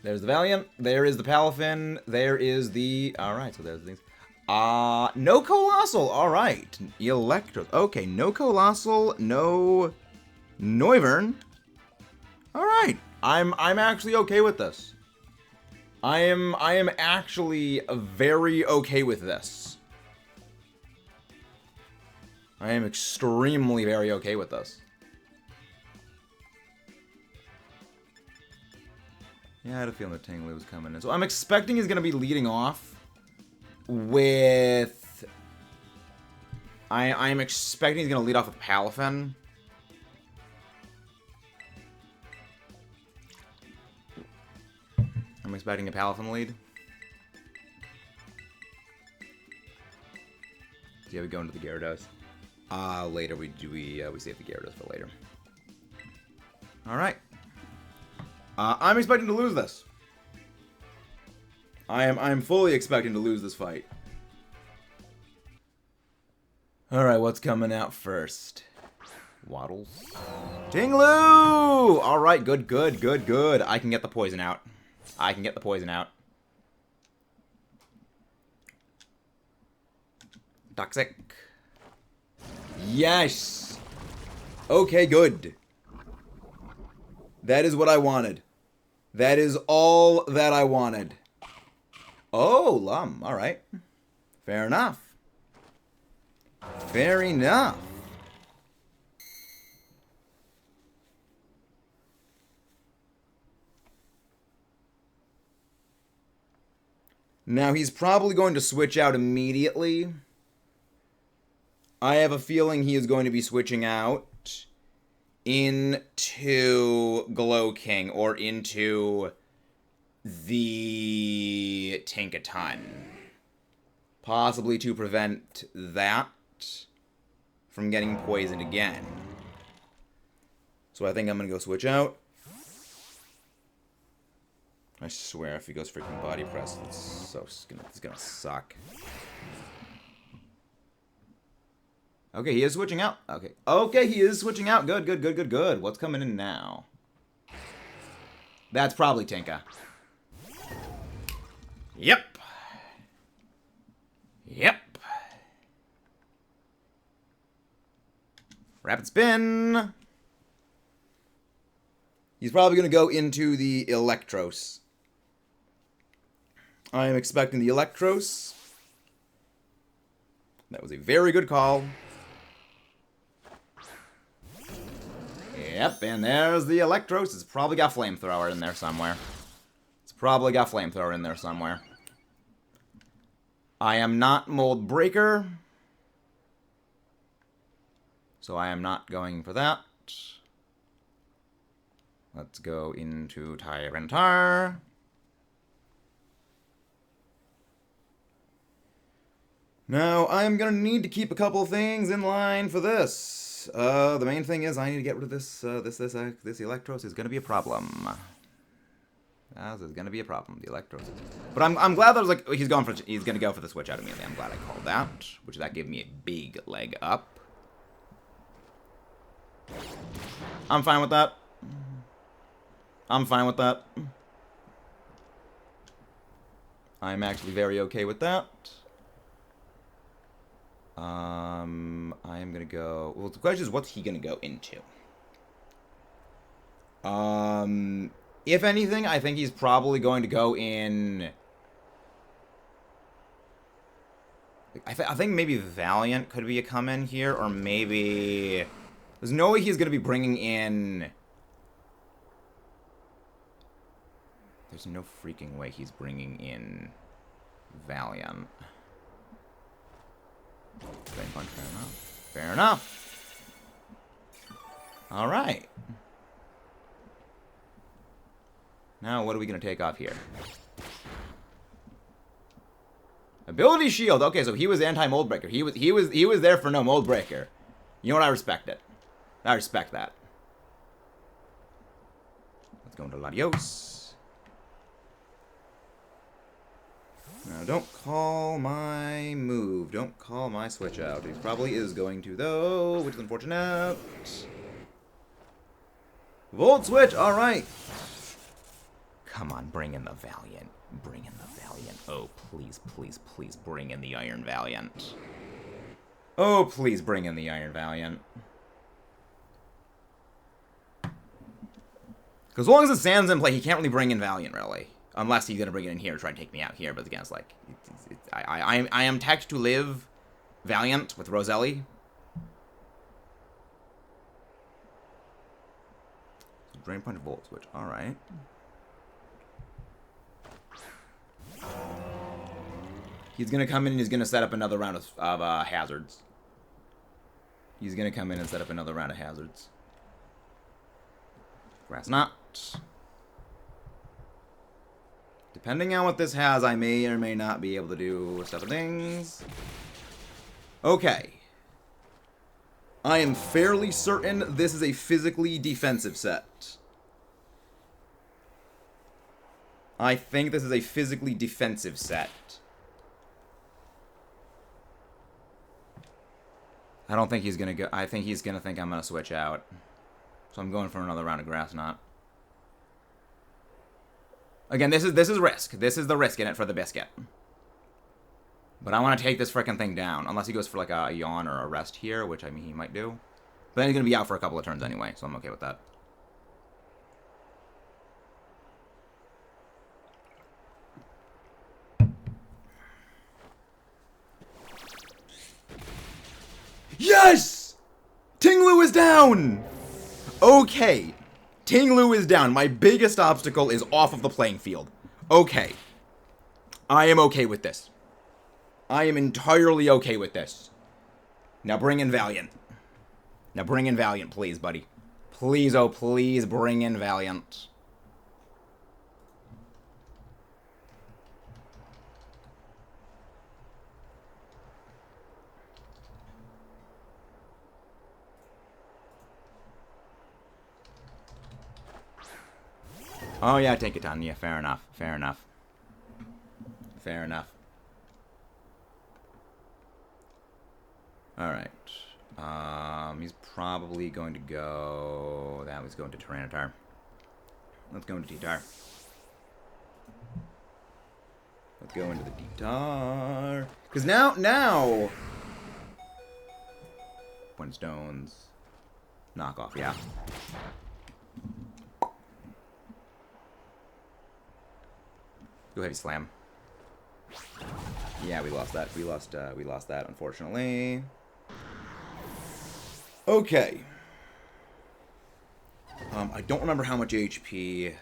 There's the Valiant. There is the Palafin. There is the... Alright, so there's the things. No Colossal. Alright. Electro. Okay, no Colossal. No... Noivern. Alright. I'm actually okay with this. I am actually very okay with this. I am extremely very okay with this. Yeah, I had a feeling that Tanglu was coming in. So I'm expecting he's going to be leading off with... I'm expecting he's going to lead off with Palafin. I'm expecting a Palafin lead. Yeah, we go into the Gyarados. Later we save the Gyarados for later. Alright. I'm expecting to lose this. I'm fully expecting to lose this fight. Alright, what's coming out first? Waddles. Tinglu! Alright, good. I can get the poison out. Toxic. Yes! Okay, good. That is what I wanted. That is all that I wanted. Oh, Lum. Alright. Fair enough. Fair enough. Now, he's probably going to switch out immediately. I have a feeling he is going to be switching out into Glow King or into the Tinkaton. Possibly to prevent that from getting poisoned again. So I think I'm going to go switch out. I swear, if he goes freaking Body Press, it's gonna suck. Okay, he is switching out. Okay, he is switching out. Good. What's coming in now? That's probably Tinka. Yep. Rapid Spin. He's probably going to go into the Electros. I am expecting the Electros. That was a very good call. Yep, and there's the Electros. It's probably got Flamethrower in there somewhere. I am not Mold Breaker. So I am not going for that. Let's go into Tyranitar. Now, I'm going to need to keep a couple things in line for this. The main thing is I need to get rid of this Electros is going to be a problem. This is going to be a problem, the Electros. But I'm glad that he's going to go for the switch out immediately. I'm glad I called that, which that gave me a big leg up. I'm fine with that. I'm actually very okay with that. I am gonna go... Well, the question is, what's he gonna go into? If anything, I think he's probably going to go in... I think maybe Valiant could be a come-in here, or maybe... There's no way he's gonna be bringing in... There's no freaking way he's bringing in Valiant. Drain Punch, fair enough. Alright. Now, what are we going to take off here? Ability Shield. Okay, so he was anti-Mold Breaker. He was there for no Mold Breaker. You know what? I respect it. I respect that. Let's go into Latios. Now, don't call my move. Don't call my switch out. He probably is going to, though, which is unfortunate. Volt Switch, alright. Come on, bring in the Valiant. Bring in the Valiant. Oh, please, please, please bring in the Iron Valiant. Oh, please bring in the Iron Valiant. Because as long as the Sand's in play, he can't really bring in Valiant, really. Unless he's going to bring it in here to try and take me out here. But again, it's like... I am teched to live Valiant with Roselli. Drain Punch Volt Switch. Alright. He's going to come in and he's going to set up another round of hazards. He's going to come in and set up another round of hazards. Grass Knot. Depending on what this has, I may or may not be able to do stuff and things. Okay. I am fairly certain this is a physically defensive set. I think this is a physically defensive set. I don't think he's gonna go. I think he's gonna think I'm gonna switch out. So I'm going for another round of Grass Knot. Again, this is risk. This is the risk in it for the biscuit. But I want to take this frickin' thing down. Unless he goes for like a yawn or a rest here, which I mean he might do. But then he's gonna be out for a couple of turns anyway, so I'm okay with that. Yes! Ting-Lu is down! Okay. Ting-Lu is down. My biggest obstacle is off of the playing field. Okay. I am okay with this. I am entirely okay with this. Now bring in Valiant. Now bring in Valiant, please, buddy. Please, oh please, bring in Valiant. Oh yeah, take it on. Yeah, fair enough. Fair enough. Fair enough. Alright. He's probably going to go... That was going to Tyranitar. Let's go into T-Tar. Let's go into the T-Tar. Because now... Point Stones. Knock off, yeah. Go Heavy Slam. Yeah, we lost that. We lost that, unfortunately. Okay. I don't remember how much HP.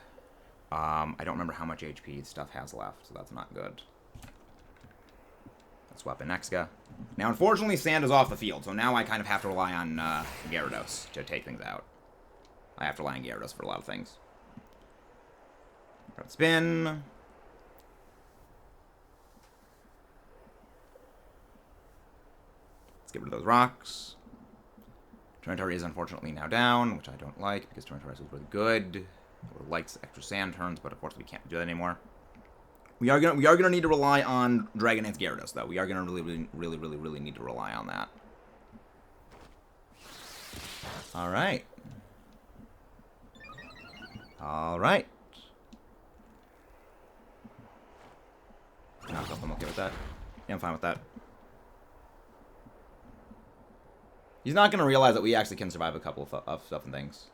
I don't remember how much HP stuff has left, so that's not good. Let's swap in Exga. Now, unfortunately, Sand is off the field, so now I kind of have to rely on Gyarados to take things out. I have to rely on Gyarados for a lot of things. Red Spin. Let's get rid of those rocks. Tyranitar is unfortunately now down, which I don't like, because Tyranitar is really good. It likes extra sand turns, but of course we can't do that anymore. We are gonna need to rely on Dragonite's Gyarados, though. We are gonna really need to rely on that. Alright. Alright. No, I'm okay with that. Yeah, I'm fine with that. He's not going to realize that we actually can survive a couple of stuff and things.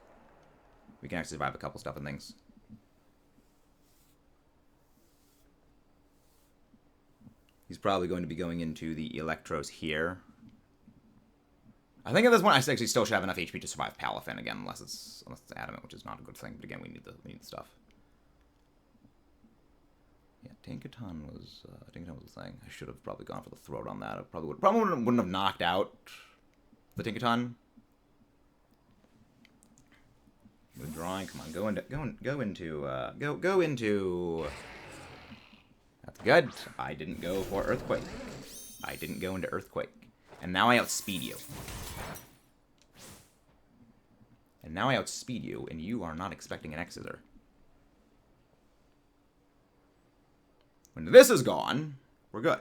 We can actually survive a couple stuff and things. He's probably going to be going into the Electros here. I think at this point I actually still should have enough HP to survive Palafin again, unless it's adamant, which is not a good thing. But again, we need the stuff. Yeah, Tinkaton was the thing. I should have probably gone for the throat on that. I probably wouldn't have knocked out the Tinkaton. Good drawing. Come on, go into. That's good. I didn't go for Earthquake. I didn't go into Earthquake, and now I outspeed you. And now I outspeed you, and you are not expecting an X-Scissor. When this is gone, we're good.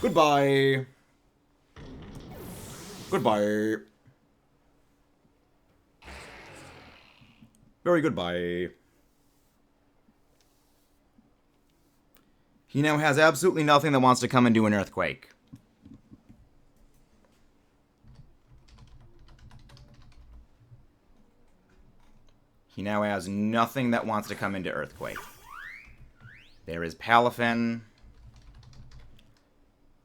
Goodbye. Goodbye. Very goodbye. He now has absolutely nothing that wants to come and do an earthquake. He now has nothing that wants to come into earthquake. There is Palafin.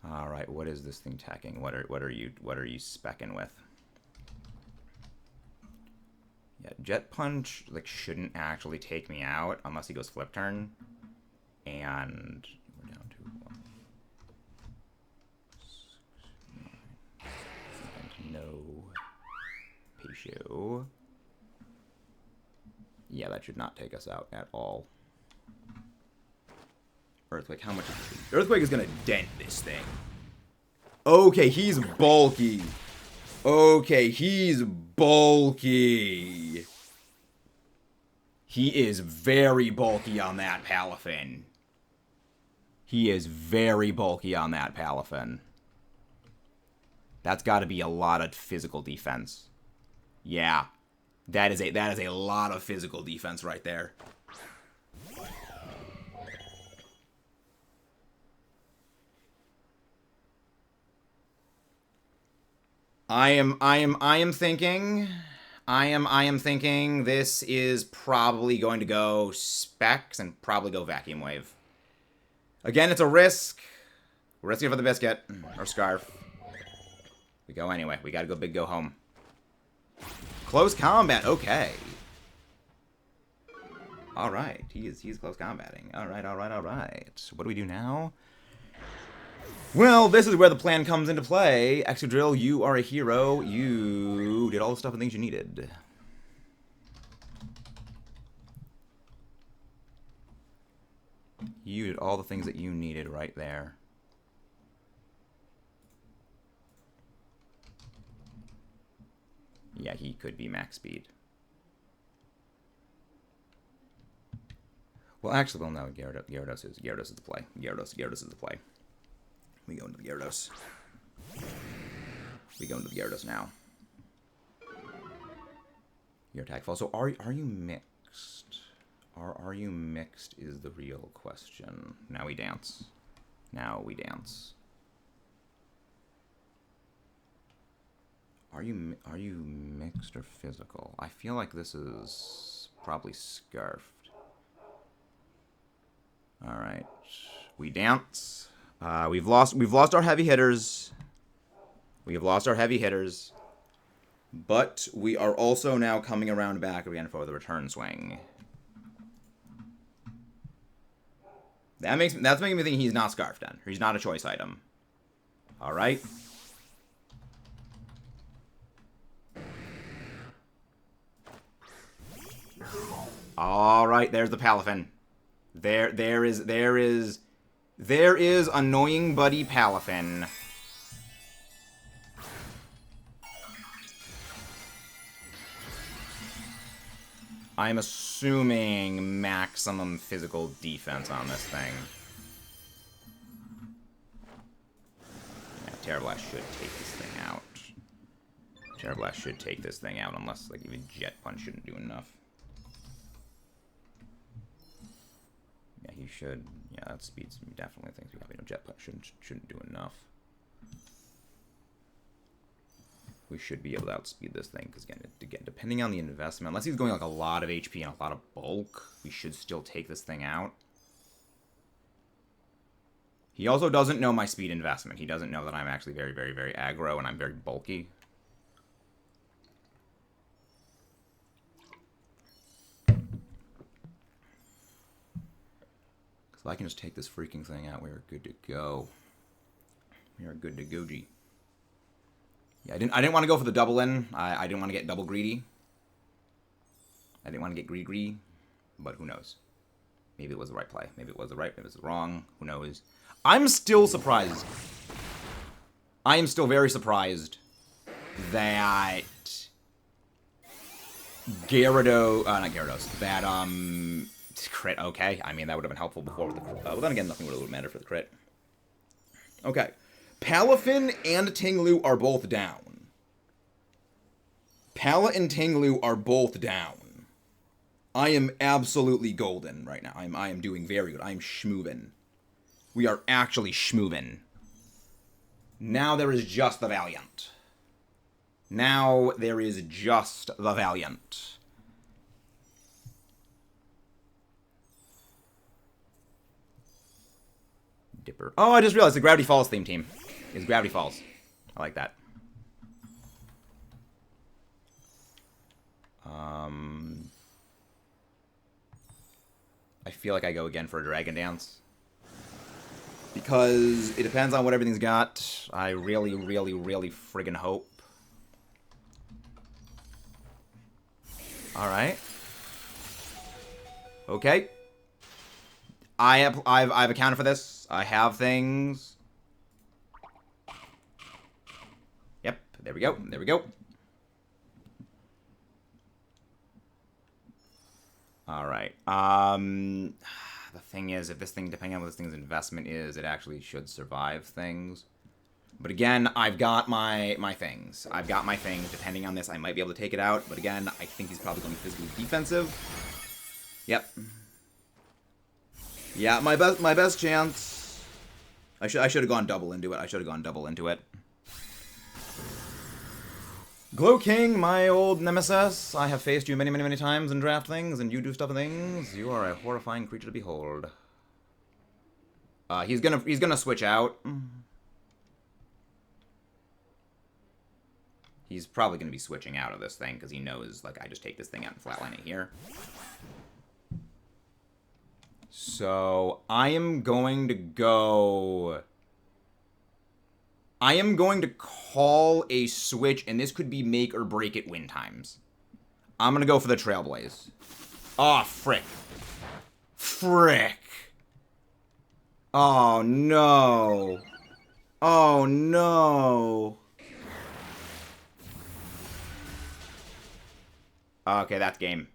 All right, what is this thing tacking? What are you specking with? Yeah, Jet Punch like shouldn't actually take me out unless he goes flip turn. And we're down to 1. And no Peishu. Yeah, that should not take us out at all. Earthquake, how much is this? Earthquake is gonna dent this thing. Okay, he's bulky. Okay, he's bulky. He is very bulky on that Palafin. He is very bulky on that Palafin. That's got to be a lot of physical defense. Yeah. That is a lot of physical defense right there. I am thinking this is probably going to go Specs and probably go Vacuum Wave. Again, it's a risk. We're risking it for the biscuit or Scarf. We go anyway. We gotta go big, go home. Close combat. Okay. All right. He's close combating. All right. What do we do now? Well, this is where the plan comes into play. Excadrill, you are a hero. You did all the stuff and things you needed. You did all the things that you needed right there. Yeah, he could be max speed. Well, actually, well, no, Gyarados is the play. Gyarados is the play. We go into the Gyarados. We go into the Gyarados now. Your attack falls. So are you mixed? Are you mixed is the real question. Now we dance. Now we dance. Are you mixed or physical? I feel like this is probably Scarfed. All right, we dance. We've lost our heavy hitters. We have lost our heavy hitters, but we are also now coming around back again for the return swing. That's making me think he's not Scarfed then. He's not a choice item. All right. All right, there's the Palafin. There is annoying buddy Palafin. I'm assuming maximum physical defense on this thing. Yeah, Terra Blast should take this thing out. Terra Blast should take this thing out unless like even Jet Punch shouldn't do enough. Yeah, he should. Yeah, that speed's definitely things we have. You know, Jet Punch shouldn't do enough. We should be able to outspeed this thing because again, depending on the investment, unless he's going like a lot of HP and a lot of bulk, we should still take this thing out. He also doesn't know my speed investment. He doesn't know that I'm actually very, very, very aggro and I'm very bulky. Because if I can just take this freaking thing out, we are good to go. We are good to go, G. Yeah, I didn't want to go for the double in. I didn't want to get double greedy. I didn't want to get greedy, but who knows? Maybe it was the right play. Maybe it was the right, maybe it was the wrong. Who knows? I'm still surprised. I am still very surprised that Gyarados, not Gyarados, that crit. Okay, I mean that would have been helpful before with the crit. Well, then again, nothing would have mattered for the crit. Okay. Palafin and Tinglu are both down. Pala and Tinglu are both down. I am absolutely golden right now. I am doing very good. I am schmoovin'. We are actually schmoovin'. Now there is just the Valiant. Now there is just the Valiant. Dipper. Oh, I just realized the Gravity Falls theme team is Gravity Falls. I like that. I feel like I go again for a Dragon Dance. Because it depends on what everything's got. I really, really, really friggin' hope. Alright. Okay. I've accounted for this. I have things. Yep, there we go. There we go. Alright. The thing is, if this thing, depending on what this thing's investment is, it actually should survive things. But again, I've got my things. I've got my things. Depending on this, I might be able to take it out. But again, I think he's probably going to be physically defensive. Yep. Yeah, my best chance. I should have gone double into it. Glow King, my old nemesis. I have faced you many, many, many times in draft things, and you do stuff and things. You are a horrifying creature to behold. He's gonna switch out. He's probably gonna be switching out of this thing because he knows, like, I just take this thing out and flatline it here. So I am going to go. I am going to call a switch, and this could be make or break it win times. I'm going to go for the Trailblaze. Oh, frick. Frick. Oh, no. Oh, no. Okay, that's game.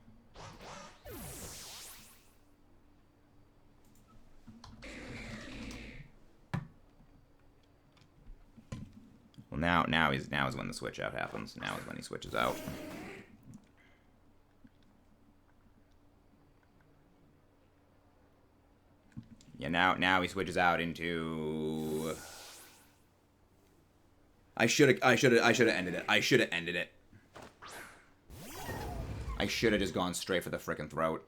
Well, now is when the switch out happens. Now is when he switches out. Yeah, now he switches out into. I should have ended it. I should have ended it. I should have just gone straight for the frickin' throat.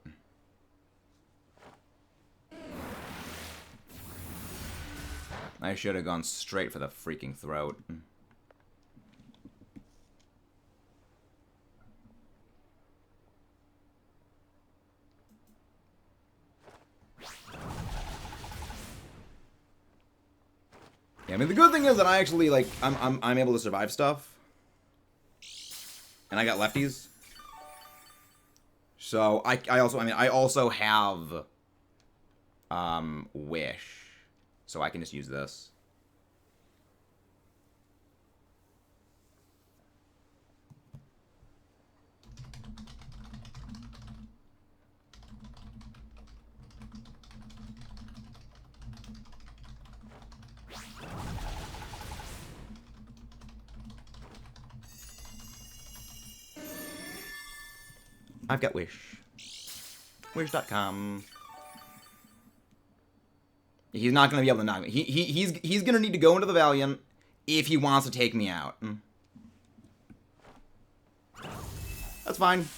I should have gone straight for the freaking throat. Yeah, I mean, the good thing is that I actually, like, I'm able to survive stuff. And I got lefties. So I also have Wish. So I can just use this. I've got Wish. Wish.com. He's not going to be able to knock me. He's going to need to go into the Valiant if he wants to take me out. That's fine.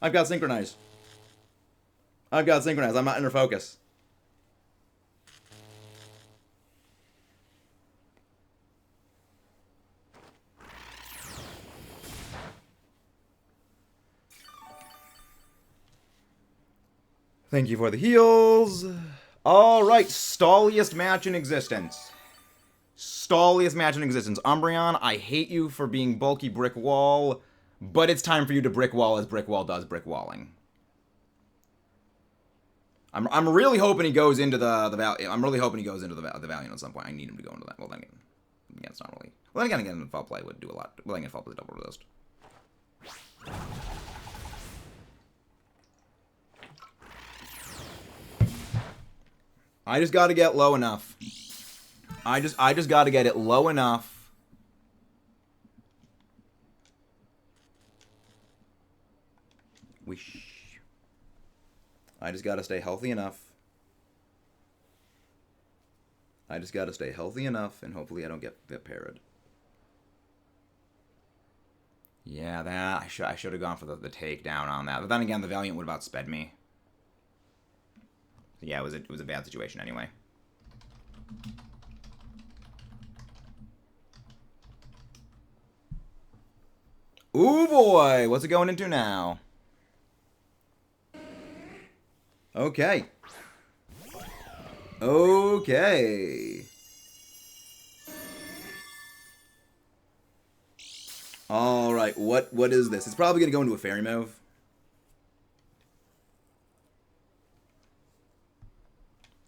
I've got Synchronize. I'm not under focus. Thank you for the heals. Alright, stalliest match in existence. Umbreon, I hate you for being bulky brick wall, but it's time for you to brick wall as brick wall does brick walling. I'm really hoping he goes into the Valiant. I'm really hoping he goes into the Valiant at some point. I need him to go into that. Well, then again, it's not really. Well, then again, foul play would do a lot. Well, then again, foul play double resist. I just got to get low enough. I just got to get it low enough. I just gotta stay healthy enough. And hopefully I don't get parried. Yeah, that I should have gone for the takedown on that. But then again, the Valiant would have outsped me. So yeah, it was a bad situation anyway. Ooh boy, what's it going into now? Okay. Okay. All right, what is this? It's probably gonna go into a fairy move.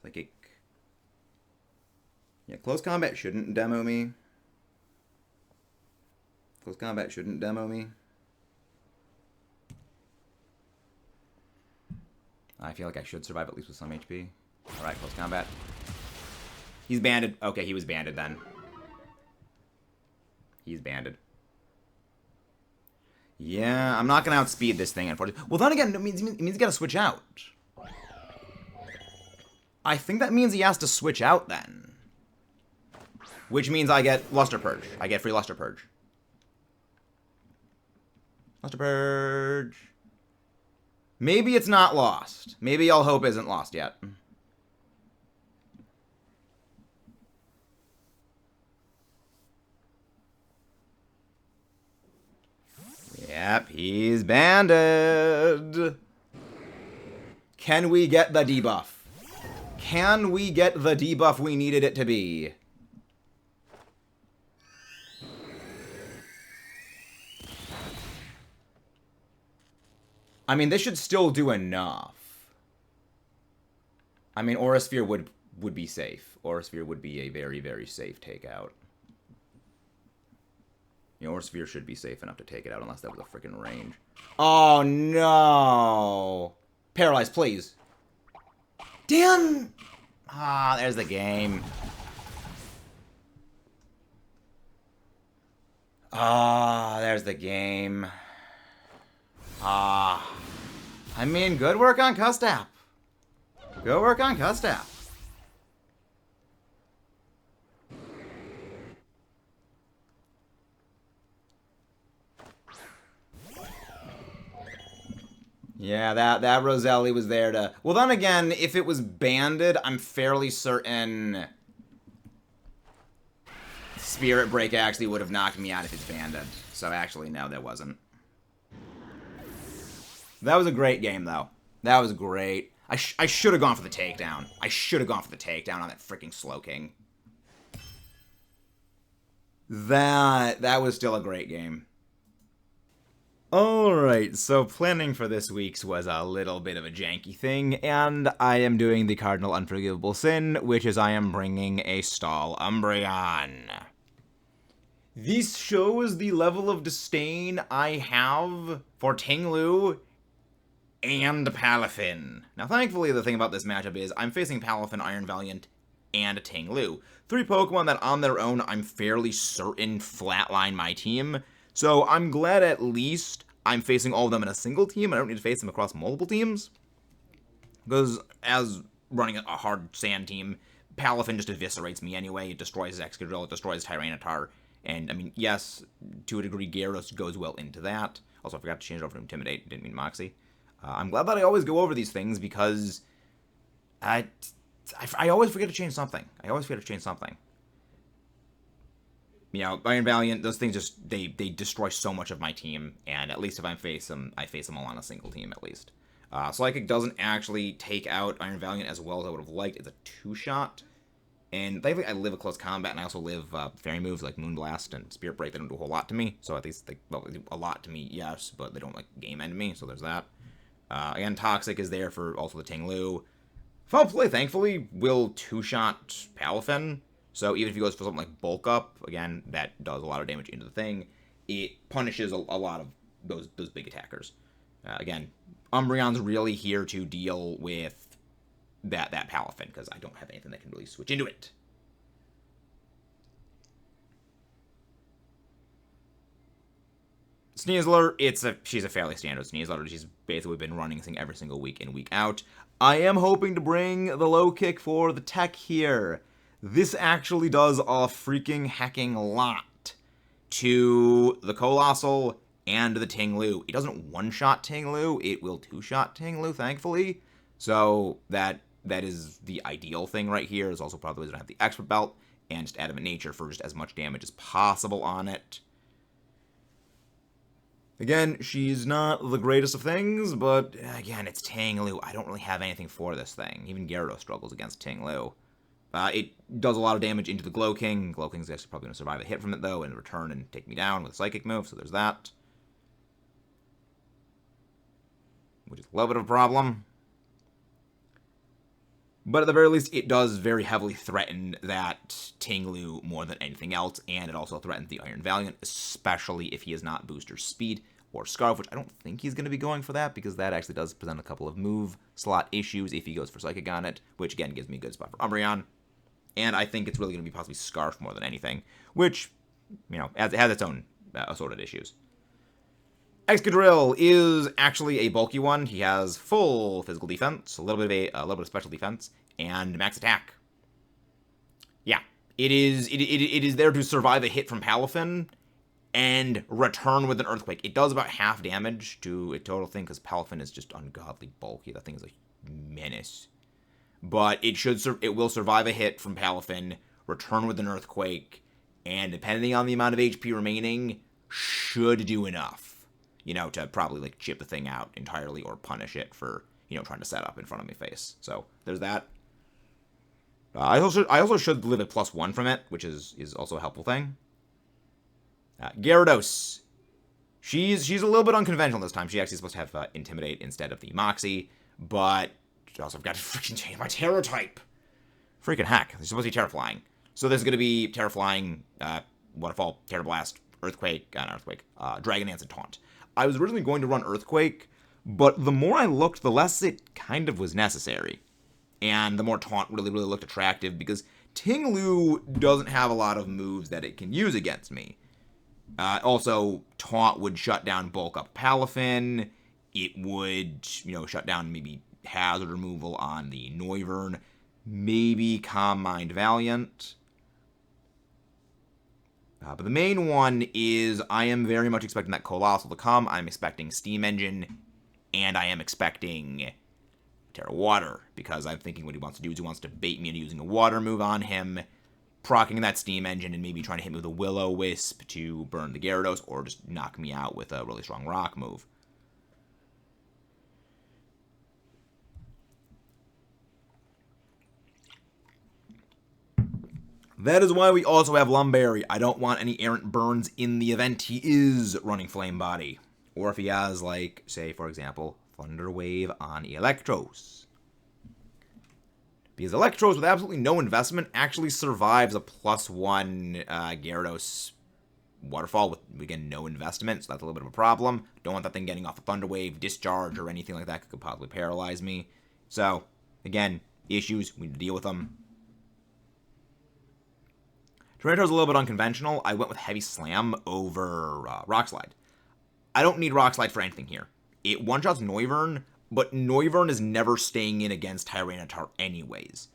Like yeah, close combat shouldn't demo me. I feel like I should survive at least with some HP. All right, close combat. He's banded. Okay, he was banded then. He's banded. Yeah, I'm not going to outspeed this thing, unfortunately. Well, then again, it means he's got to switch out. I think that means he has to switch out then. Which means I get Luster Purge. I get free Luster Purge. Luster Purge. Maybe it's not lost. Maybe all hope isn't lost yet. Yep, he's banded. Can we get the debuff? Can we get the debuff we needed it to be? I mean, this should still do enough. I mean, Aura Sphere would be safe. Aura Sphere would be a very, very safe takeout. You know, Aura Sphere should be safe enough to take it out, unless that was a freaking range. Oh, no! Paralyze, please. Damn! Ah, there's the game. Ah, there's the game. Ah. I mean, good work on Custap. Good work on Custap. Yeah, that Roselli was there to... Well, then again, if it was banded, I'm fairly certain Spirit Break actually would have knocked me out if it's banded. So actually, no, there wasn't. That was a great game, though. That was great. I should have gone for the takedown. I should have gone for the takedown on that freaking Slowking. That was still a great game. Alright, so planning for this week's was a little bit of a janky thing, and I am doing the Cardinal Unforgivable Sin, which is I am bringing a Stall Umbreon. This shows the level of disdain I have for Tinglu and Palafin. Now, thankfully, the thing about this matchup is I'm facing Palafin, Iron Valiant, and Tinglu. 3 Pokemon that on their own I'm fairly certain flatline my team. So I'm glad at least I'm facing all of them in a single team. I don't need to face them across multiple teams. Because as running a hard sand team, Palafin just eviscerates me anyway. It destroys Excadrill, it destroys Tyranitar. And, I mean, yes, to a degree, Gyarados goes well into that. Also, I forgot to change it over to Intimidate. Didn't mean Moxie. I'm glad that I always go over these things because I always forget to change something. You know, Iron Valiant, those things just, they destroy so much of my team, and at least if I face them all on a single team, at least. Psychic doesn't actually take out Iron Valiant as well as I would have liked. It's a 2-shot, and thankfully I live a close combat, and I also live fairy moves like Moonblast and Spirit Break. They don't do a whole lot to me, so at least, well, they do a lot to me, yes, but they don't, like, game end me, so there's that. Again, Toxic is there for also the Tinglu. Foul Play, thankfully, will 2-shot Palafin. So even if he goes for something like Bulk Up, again, that does a lot of damage into the thing. It punishes a lot of those big attackers. Again, Umbreon's really here to deal with that Palafin, because I don't have anything that can really switch into it. Sneasler, she's a fairly standard Sneasler. She's basically been running this thing every single week in, week out. I am hoping to bring the low kick for the tech here. This actually does a freaking hecking lot to the Colossal and the Ting-Lu. It doesn't one-shot Ting-Lu, it will two-shot Ting-Lu, thankfully. So that is the ideal thing right here. There's also probably ways to have the expert belt and just adamant nature for just as much damage as possible on it. Again, she's not the greatest of things, but again, it's Ting-Lu. I don't really have anything for this thing. Even Gyarados struggles against Ting-Lu. It does a lot of damage into the Glow King. Glow King's actually probably going to survive a hit from it, though, and return and take me down with a Psychic move, so there's that. Which is a little bit of a problem. But at the very least, it does very heavily threaten that Ting-Lu more than anything else, and it also threatens the Iron Valiant, especially if he is not Booster Speed or Scarf, which I don't think he's going to be going for that, because that actually does present a couple of move slot issues if he goes for Psychic on it, which again gives me a good spot for Umbreon. And I think it's really going to be possibly Scarf more than anything, which, you know, has its own assorted issues. Excadrill is actually a bulky one. He has full physical defense, a little bit of special defense, and max attack. Yeah, it is there to survive a hit from Palafin and return with an Earthquake. It does about half damage to a total thing because Palafin is just ungodly bulky. That thing is a menace. But it will survive a hit from Palafin, return with an Earthquake, and depending on the amount of HP remaining, should do enough. You know, to probably, like, chip the thing out entirely or punish it for, you know, trying to set up in front of my face. So, there's that. I also should live at +1 from it, which is also a helpful thing. Gyarados. She's a little bit unconventional this time. She actually is supposed to have Intimidate instead of the Moxie, but also I've got to freaking change my Terror type. Freaking heck. She's supposed to be Terra Flying. So there's going to be Terra Flying, Waterfall, Terra Blast, Earthquake, Dragon Dance, and Taunt. I was originally going to run Earthquake, but the more I looked, the less it kind of was necessary. And the more Taunt really looked attractive, because Ting-Lu doesn't have a lot of moves that it can use against me. Also, Taunt would shut down Bulk Up Palafin. It would, you know, shut down maybe Hazard removal on the Noivern. Maybe Calm Mind Valiant. But the main one is I am very much expecting that Colossal to come. I'm expecting Steam Engine, and I am expecting Terra Water, because I'm thinking what he wants to do is he wants to bait me into using a Water move on him, proccing that Steam Engine, and maybe trying to hit me with a Will-O-Wisp to burn the Gyarados, or just knock me out with a really strong Rock move. That is why we also have Lumberry. I don't want any errant burns in the event he is running Flame Body. Or if he has, like, say, for example, Thunder Wave on Electros. Because Electros, with absolutely no investment, actually survives a +1 Gyarados Waterfall with, again, no investment, so that's a little bit of a problem. Don't want that thing getting off a Thunder Wave, Discharge, or anything like that could possibly paralyze me. So, again, issues, we need to deal with them. Tornado's a little bit unconventional. I went with Heavy Slam over Rock Slide. I don't need Rock Slide for anything here. It one-shots Noivern, but Noivern is never staying in against Tyranitar anyways.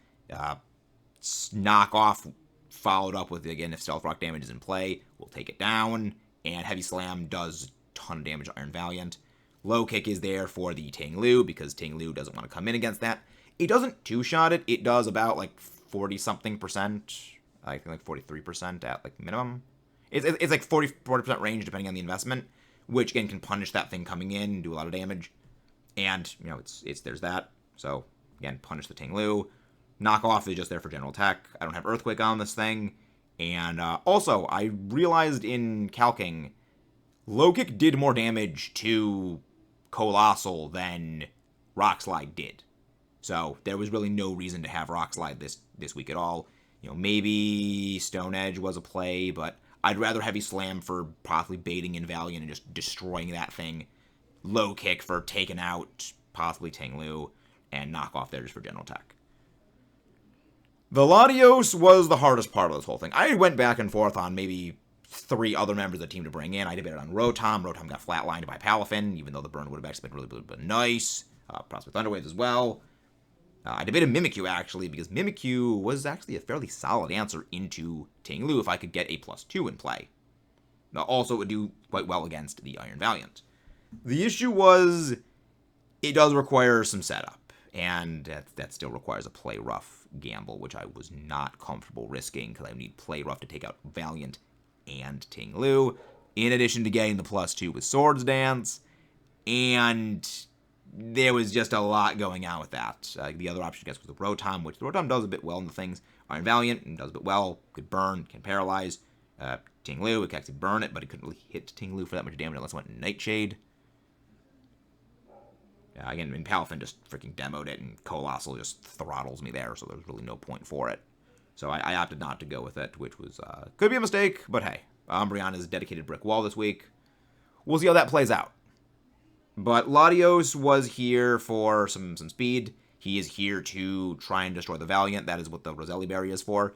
Knock Off followed up with, again, if Stealth Rock damage is in play, we'll take it down, and Heavy Slam does a ton of damage to Iron Valiant. Low Kick is there for the Ting-Lu, because Ting-Lu doesn't want to come in against that. It doesn't two-shot it. It does about, like, 40-something%. I think like 43% at like minimum. It's like 40% range depending on the investment, which again can punish that thing coming in and do a lot of damage. And you know there's that. So again, punish the Ting-Lu. Knock Off is just there for general attack. I don't have Earthquake on this thing. And also I realized in calking, Low Kick did more damage to Colossal than Rock Slide did. So there was really no reason to have Rock Slide this week at all. You know, maybe Stone Edge was a play, but I'd rather Heavy Slam for possibly baiting in Valiant and just destroying that thing. Low Kick for taking out possibly Ting-Lu, and Knock Off there just for general attack. The Latios was the hardest part of this whole thing. I went back and forth on maybe 3 other members of the team to bring in. I debated on Rotom. Rotom got flatlined by Palafin, even though the burn would have actually been really nice. Prospect Thunderwaves as well. I debated Mimikyu, actually, because Mimikyu was actually a fairly solid answer into Ting-Lu if I could get a +2 in play. Also, it would do quite well against the Iron Valiant. The issue was, it does require some setup, and that still requires a play rough gamble, which I was not comfortable risking, because I need play rough to take out Valiant and Ting-Lu, in addition to getting the +2 with Swords Dance, and there was just a lot going on with that. The other option, I guess, was the Rotom, which the Rotom does a bit well in the things. Iron Valiant, and does a bit well, could burn, can paralyze. Ting-Lu, it could actually burn it, but it couldn't really hit Ting-Lu for that much damage unless it went Nightshade. Again, Palafin just freaking demoed it, and Colossal just throttles me there, so there's really no point for it. So I opted not to go with it, which was, could be a mistake, but hey. Umbreon is a dedicated brick wall this week. We'll see how that plays out. But Latios was here for some speed. He is here to try and destroy the Valiant. That is what the Roselli Berry is for.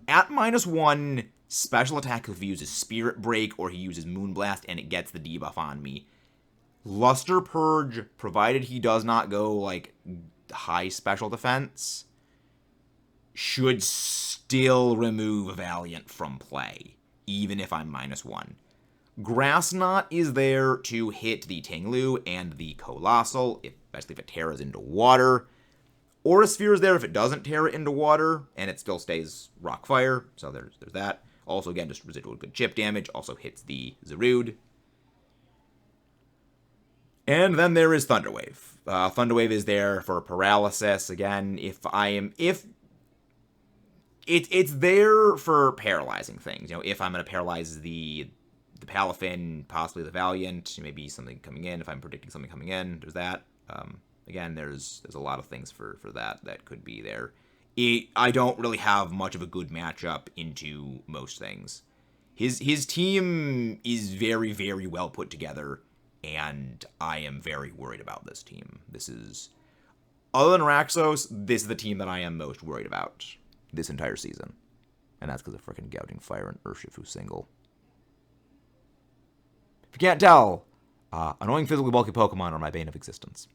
At -1, special attack if he uses Spirit Break or he uses Moonblast and it gets the debuff on me. Luster Purge, provided he does not go, like, high special defense, should still remove Valiant from play, even if I'm -1. Grass Knot is there to hit the Ting-Lu and the Colossal, especially if it tears into water. Aura Sphere is there if it doesn't tear it into water, and it still stays Rock Fire, so there's that. Also, again, just residual good chip damage, also hits the Zarude. And then there is Thunderwave. Thunderwave is there for paralysis. Again, it's there for paralyzing things. You know, if I'm going to paralyze the Palafin, possibly the Valiant, maybe something coming in. If I'm predicting something coming in, there's that. Again, there's a lot of things for that could be there. I don't really have much of a good matchup into most things. His team is very, very well put together, and I am very worried about this team. This is, other than Raxos, this is the team that I am most worried about this entire season. And that's because of freaking Gouting Fire and Urshifu single. If you can't tell, annoying physically bulky Pokemon are my bane of existence.